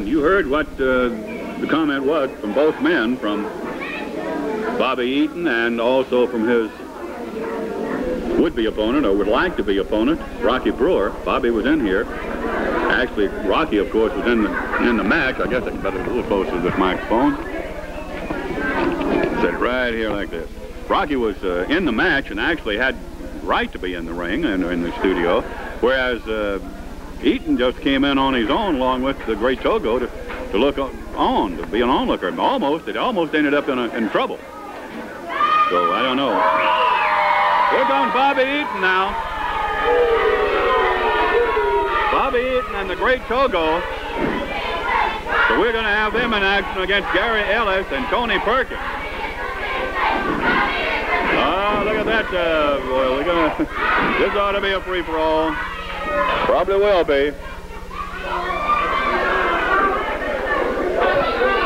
And you heard what the comment was from both men, from Bobby Eaton and also from his would-be opponent, or would like to be opponent, Rocky Brewer. Bobby was in here. Actually, Rocky, of course, was in the match. I guess I can better a little closer to this microphone. Sit right here like this. Rocky was in the match and actually had right to be in the ring and in the studio, whereas Eaton just came in on his own along with the great Togo to look on, to be an onlooker. It almost ended up in trouble. So I don't know. Here comes Bobby Eaton now. Bobby Eaton and the great Togo. So we're going to have them in action against Gary Ellis and Tony Perkins. Oh, look at that. Boy, this ought to be a free-for-all. Probably will be.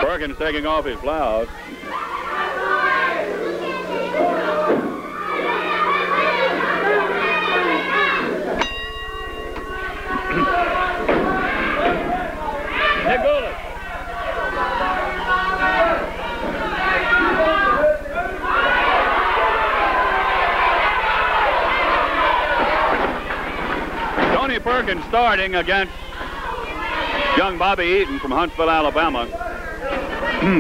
Perkins taking off his blouse. Tony Perkins starting against young Bobby Eaton from Huntsville, Alabama.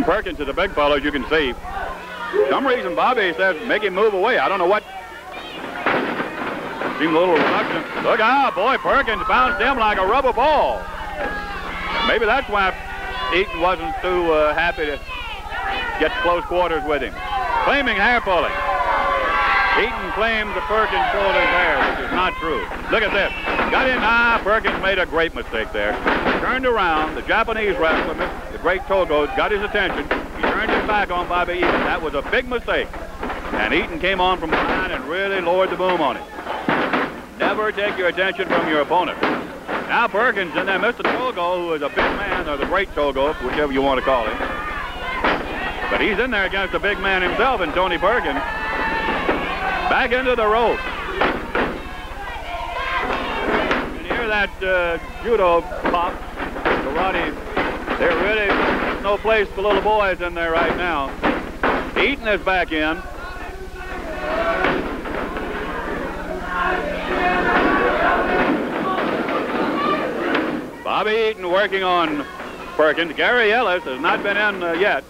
Perkins is a big fellow, as you can see. For some reason, Bobby says, make him move away. I don't know what. Seemed a little reluctant. Look out, boy, Perkins bounced him like a rubber ball. Maybe that's why Eaton wasn't too happy to get to close quarters with him. Claiming hair pulling. Eaton claimed that Perkins pulled his hair, which is not true. Look at this. Got in. Perkins made a great mistake there. Turned around. The Japanese wrestler, the great Togo, got his attention. He turned his back on Bobby Eaton. That was a big mistake. And Eaton came on from behind and really lowered the boom on him. Never take your attention from your opponent. Now Perkins and then Mr. Togo, who is a big man, or the great Togo, whichever you want to call him. But he's in there against a big man himself in Tony Perkins. Back into the rope. You hear that judo pop, karate. There really is no place for little boys in there right now. Eaton is back in. Bobby Eaton working on Perkins. Gary Ellis has not been in yet,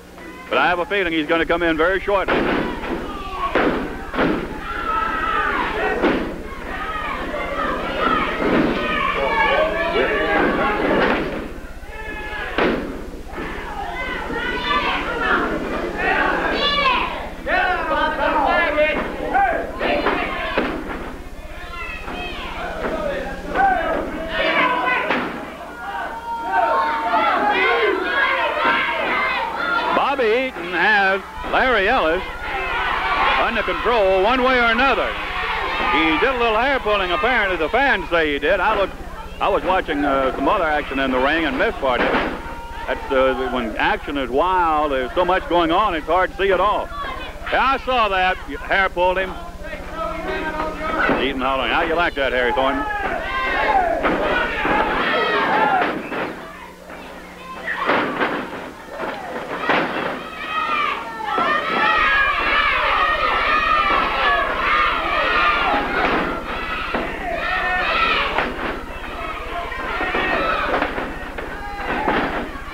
but I have a feeling he's going to come in very shortly. Larry Ellis under control one way or another. He did a little hair pulling, apparently the fans say he did. I was watching some other action in the ring and missed part of it. That's when action is wild, there's so much going on, it's hard to see it all. Yeah, I saw that. Hair pulled him. Eaton hollering. How you like that, Harry Thornton?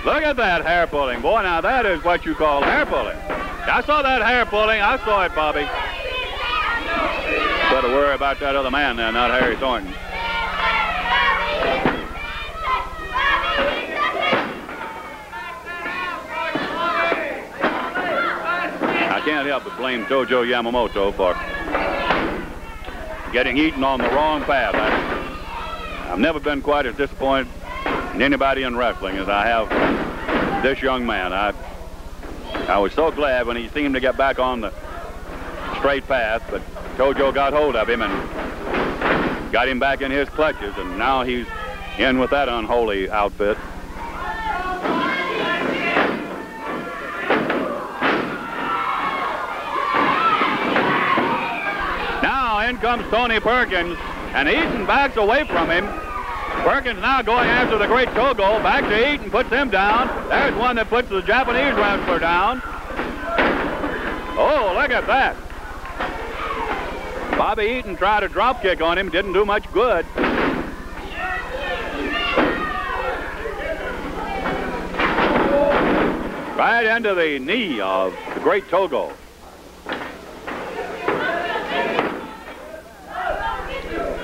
Look at that hair pulling. Boy, now that is what you call hair pulling. I saw that hair pulling. I saw it, Bobby. Better worry about that other man there, not Harry Thornton. I can't help but blame Tojo Yamamoto for getting Eaton on the wrong path. I've never been quite as disappointed in anybody in wrestling as I have this young man. I was so glad when he seemed to get back on the straight path, but Tojo got hold of him and got him back in his clutches, and now he's in with that unholy outfit. Now in comes Tony Perkins, and Eaton backs away from him. Perkins now going after the great Togo. Back to Eaton, puts him down. There's one that puts the Japanese wrestler down. Oh, look at that. Bobby Eaton tried a drop kick on him, didn't do much good. Right into the knee of the great Togo.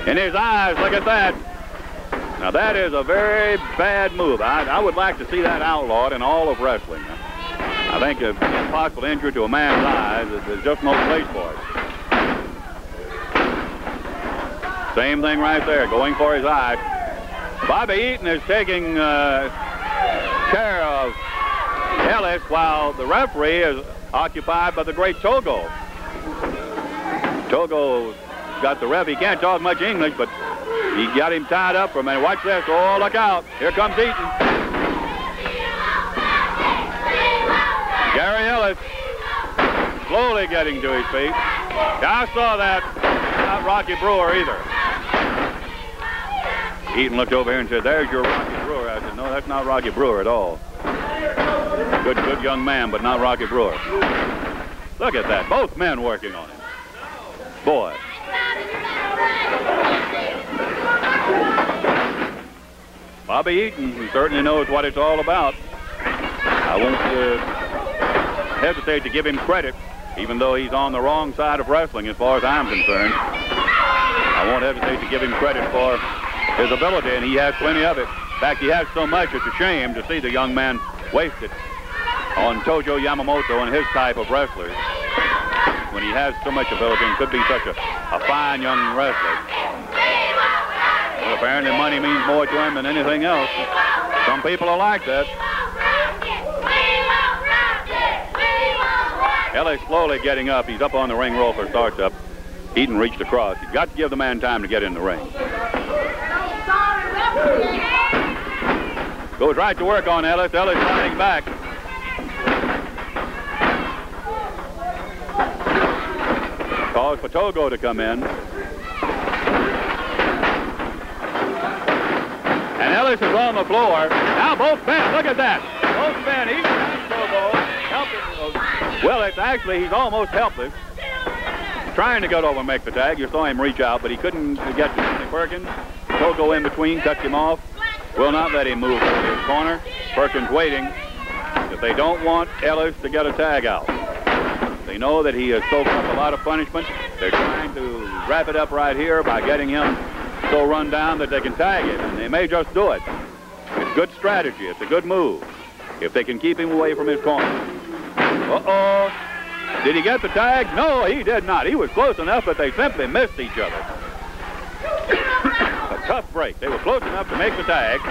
In his eyes, look at that. Now that is a very bad move. I would like to see that outlawed in all of wrestling. I think a possible injury to a man's eyes, there's just no place for it. Same thing right there, going for his eye. Bobby Eaton is taking care of Ellis while the referee is occupied by the great Togo. Togo got the ref. He can't talk much English, but he got him tied up for a minute. Watch this. Oh, look out. Here comes Eaton. Gary Ellis slowly getting to his feet. I saw that. Not Rocky Brewer either. Eaton looked over here and said, there's your Rocky Brewer. I said, no, that's not Rocky Brewer at all. Good young man, but not Rocky Brewer. Look at that. Both men working on him. Boy. Bobby Eaton certainly knows what it's all about. I won't hesitate to give him credit, even though he's on the wrong side of wrestling as far as I'm concerned. I won't hesitate to give him credit for his ability, and he has plenty of it. In fact, he has so much, it's a shame to see the young man waste it on Tojo Yamamoto and his type of wrestlers when he has so much ability and could be such a fine young wrestler. Well, apparently money means more to him than anything else. Some people are like that. Ellis slowly getting up. He's up on the ring rope or starts up. Eaton reached across. He's got to give the man time to get in the ring. Goes right to work on Ellis. Ellis fighting back. Calls for Togo to come in. And Ellis is on the floor. Now both men, look at that. Both men, Eaton and Togo, helping. Well, it's actually, he's almost helpless. Trying to get over and make the tag. You saw him reach out, but he couldn't get to Perkins. Togo in between, cuts him off. Will not let him move to his corner. Perkins waiting. If they don't want Ellis to get a tag out. They know that he has soaked up a lot of punishment. They're trying to wrap it up right here by getting him so run down that they can tag him, and they may just do it. It's good strategy. It's a good move if they can keep him away from his corner. Uh-oh. Did he get the tag? No, he did not. He was close enough, but they simply missed each other. A tough break. They were close enough to make the tag,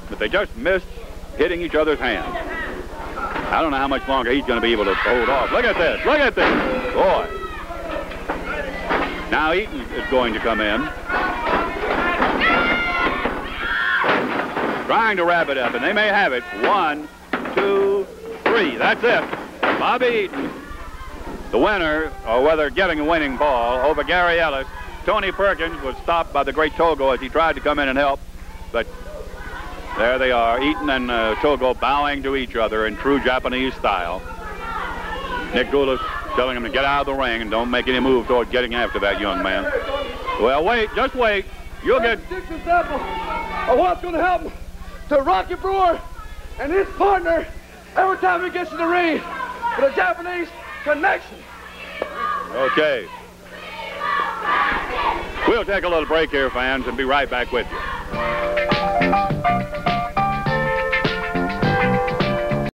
but they just missed hitting each other's hands. I don't know how much longer he's going to be able to hold off. Look at this. Look at this. Boy. Now Eaton is going to come in. Trying to wrap it up, and they may have it. 1, 2, 3. That's it. Bobby Eaton, the winner, or whether getting a winning ball, over Gary Ellis. Tony Perkins was stopped by the great Togo as he tried to come in and help, but there they are, Eaton and Togo bowing to each other in true Japanese style. Nick Goulas telling him to get out of the ring and don't make any move toward getting after that young man. Well, wait, just wait. You'll get... Six example of what's going to happen to Rocky Brewer and his partner every time he gets to the ring for the Japanese connection. Okay. We'll take a little break here, fans, and be right back with you.